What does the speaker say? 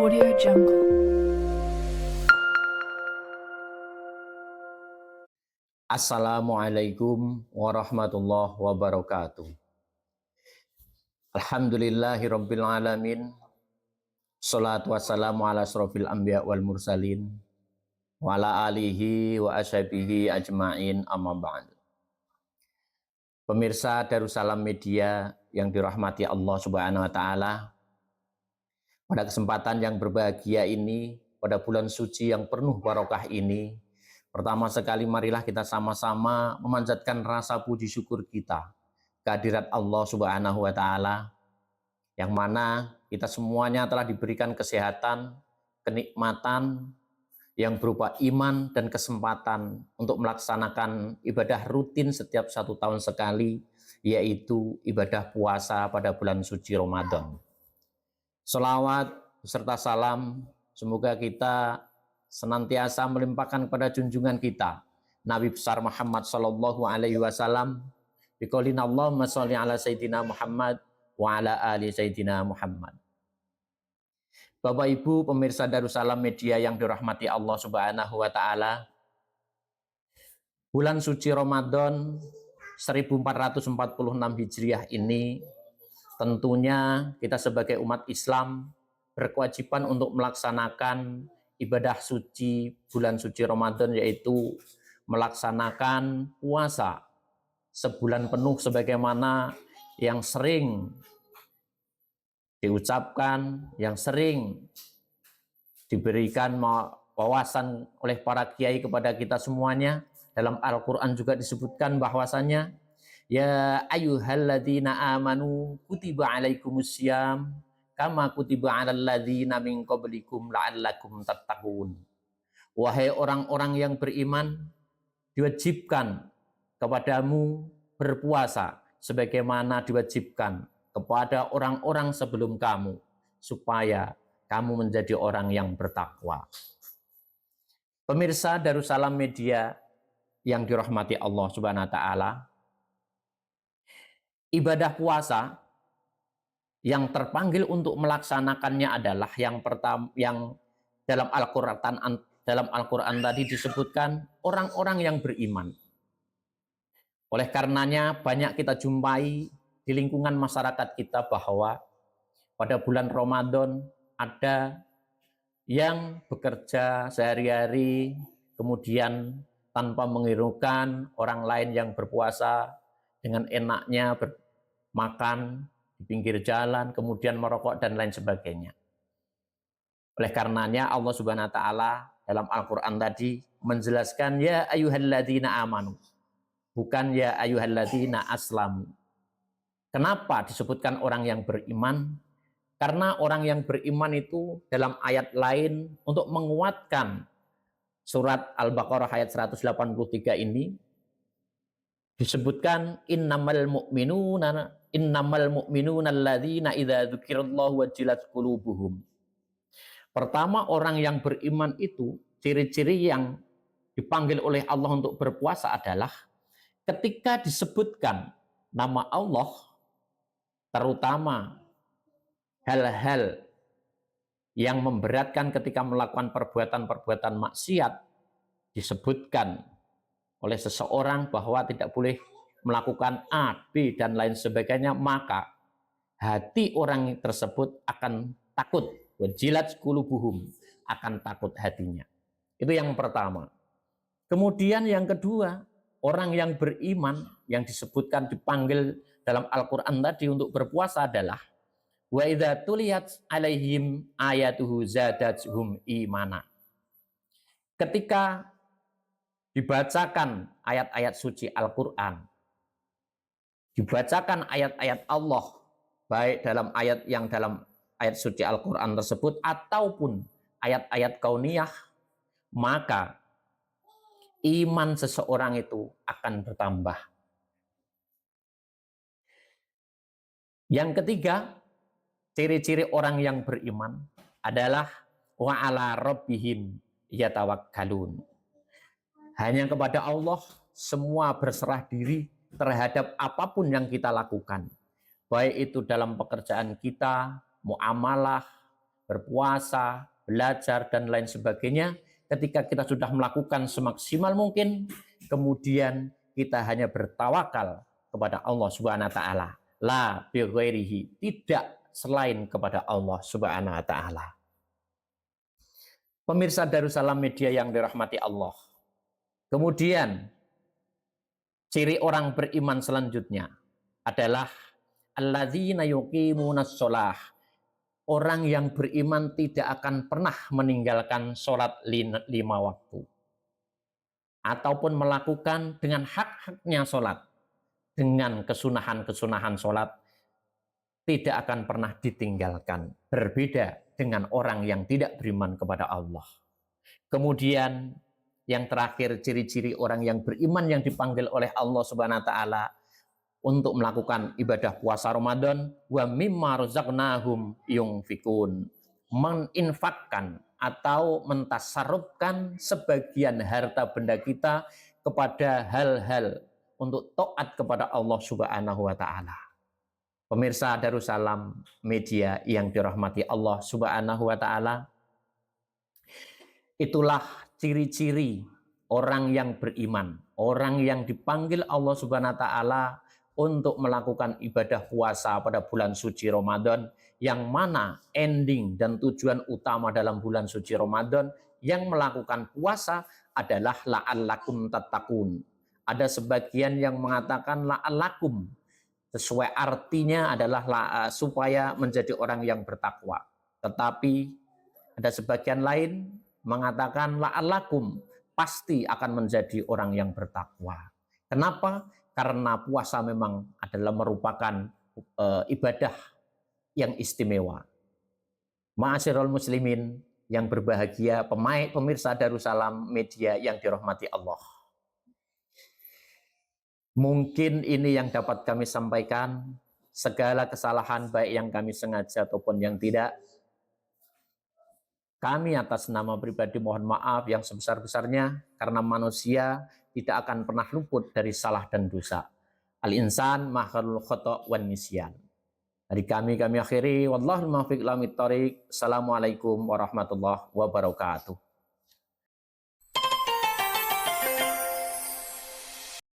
Audio Jungle. Assalamualaikum warahmatullahi wabarakatuh. Alhamdulillahirabbil alamin. Shalatu wassalamu ala asrofil anbiya wal mursalin wa ala alihi wa ashabihi ajmain, amma ba'd. Pemirsa Darussalam Media yang dirahmati Allah Subhanahu wa taala, pada kesempatan yang berbahagia ini, pada bulan suci yang penuh barokah ini, pertama sekali marilah kita sama-sama memanjatkan rasa puji syukur kita kehadirat Allah Subhanahu wa taala, yang mana kita semuanya telah diberikan kesehatan, kenikmatan yang berupa iman dan kesempatan untuk melaksanakan ibadah rutin setiap 1 tahun sekali, yaitu ibadah puasa pada bulan suci Ramadan. Sholawat beserta salam semoga kita senantiasa melimpahkan kepada junjungan kita Nabi besar Muhammad sallallahu alaihi wasallam, biqaulina Allahumma sholli ala sayyidina Muhammad wa ala ali sayyidina Muhammad. Bapak Ibu pemirsa Darussalam Media yang dirahmati Allah Subhanahu wa taala, bulan suci Ramadan 1446 Hijriah ini tentunya kita sebagai umat Islam berkewajiban untuk melaksanakan ibadah suci bulan suci Ramadan, yaitu melaksanakan puasa sebulan penuh sebagaimana yang sering diucapkan, yang sering diberikan wawasan oleh para kiai kepada kita semuanya. Dalam Al-Quran juga disebutkan bahwasanya ya ayyuhalladzina amanu kutiba alaikumussyam kama kutiba alal ladzina min qablikum la'allakum tattaqun. Wahai orang-orang yang beriman, diwajibkan kepadamu berpuasa sebagaimana diwajibkan kepada orang-orang sebelum kamu, supaya kamu menjadi orang yang bertakwa. Pemirsa Darussalam Media yang dirahmati Allah Subhanahu wa taala, ibadah puasa yang terpanggil untuk melaksanakannya adalah yang pertama, yang dalam Al-Quran tadi disebutkan orang-orang yang beriman. Oleh karenanya banyak kita jumpai di lingkungan masyarakat kita bahwa pada bulan Ramadan ada yang bekerja sehari-hari kemudian tanpa menghiraukan orang lain yang berpuasa dengan enaknya makan di pinggir jalan, kemudian merokok dan lain sebagainya. Oleh karenanya Allah Subhanahu wa taala dalam Al-Qur'an tadi menjelaskan ya ayyuhalladzina amanu, bukan ya ayyuhalladzina aslamu. Kenapa disebutkan orang yang beriman? Karena orang yang beriman itu dalam ayat lain untuk menguatkan surat Al-Baqarah ayat 183 ini disebutkan innamal mu'minuna alladzina idza dzukirallahu wajilat qulubuhum. Pertama, orang yang beriman itu ciri-ciri yang dipanggil oleh Allah untuk berpuasa adalah ketika disebutkan nama Allah, terutama hal-hal yang memberatkan ketika melakukan perbuatan-perbuatan maksiat, disebutkan oleh seseorang bahwa tidak boleh melakukan A, B, dan lain sebagainya, maka hati orang tersebut akan takut. Wajilat qulubuhum, akan takut hatinya. Itu yang pertama. Kemudian yang kedua, orang yang beriman yang disebutkan dipanggil dalam Al-Quran tadi untuk berpuasa adalah wa idza tuliyat alaihim ayatuhu zadatuhum imana. Ketika dibacakan ayat-ayat suci Al-Quran, dibacakan ayat-ayat Allah, baik dalam ayat yang dalam ayat suci Al-Quran tersebut ataupun ayat-ayat kauniyah, maka iman seseorang itu akan bertambah. Yang ketiga, ciri-ciri orang yang beriman adalah wa ala rabbihim yatawakkalun. Hanya kepada Allah semua berserah diri terhadap apapun yang kita lakukan. Baik itu dalam pekerjaan kita, muamalah, berpuasa, belajar, dan lain sebagainya. Ketika kita sudah melakukan semaksimal mungkin, kemudian kita hanya bertawakal kepada Allah Subhanahu wa taala. La bi ghairihi, tidak selain kepada Allah Subhanahu wa taala. Pemirsa Darussalam Media yang dirahmati Allah. Kemudian ciri orang beriman selanjutnya adalah alladzina yuqimunas shalah. Orang yang beriman tidak akan pernah meninggalkan sholat 5 waktu. Ataupun melakukan dengan hak-haknya sholat. Dengan kesunahan-kesunahan sholat. Tidak akan pernah ditinggalkan. Berbeda dengan orang yang tidak beriman kepada Allah. Kemudian yang terakhir, ciri-ciri orang yang beriman yang dipanggil oleh Allah Subhanahu wa taala untuk melakukan ibadah puasa Ramadan, wa mimma razaqnahum yunfikun, meninfakkan atau mentasarrufkan sebagian harta benda kita kepada hal-hal untuk taat kepada Allah Subhanahu wa taala. Pemirsa Darussalam Media yang dirahmati Allah Subhanahu wa taala, itulah ciri-ciri orang yang beriman, orang yang dipanggil Allah Subhanahu wa taala untuk melakukan ibadah puasa pada bulan suci Ramadan, yang mana ending dan tujuan utama dalam bulan suci Ramadan yang melakukan puasa adalah la'allakum tattaqun. Ada sebagian yang mengatakan la'allakum, sesuai artinya adalah supaya menjadi orang yang bertakwa. Tetapi ada sebagian lain mengatakan la'allakum, pasti akan menjadi orang yang bertakwa. Kenapa? Karena puasa memang adalah merupakan ibadah yang istimewa. Ma'asyiral muslimin yang berbahagia, pemirsa Darussalam Media yang dirahmati Allah. Mungkin ini yang dapat kami sampaikan. Segala kesalahan baik yang kami sengaja ataupun yang tidak, kami atas nama pribadi mohon maaf yang sebesar-besarnya, karena manusia tidak akan pernah luput dari salah dan dosa. Al-insan mahal khata' wan nisyan. Dari kami akhiri. Wallahul muwaffiq ila aqwamit thoriq. Assalamualaikum warahmatullahi wabarakatuh.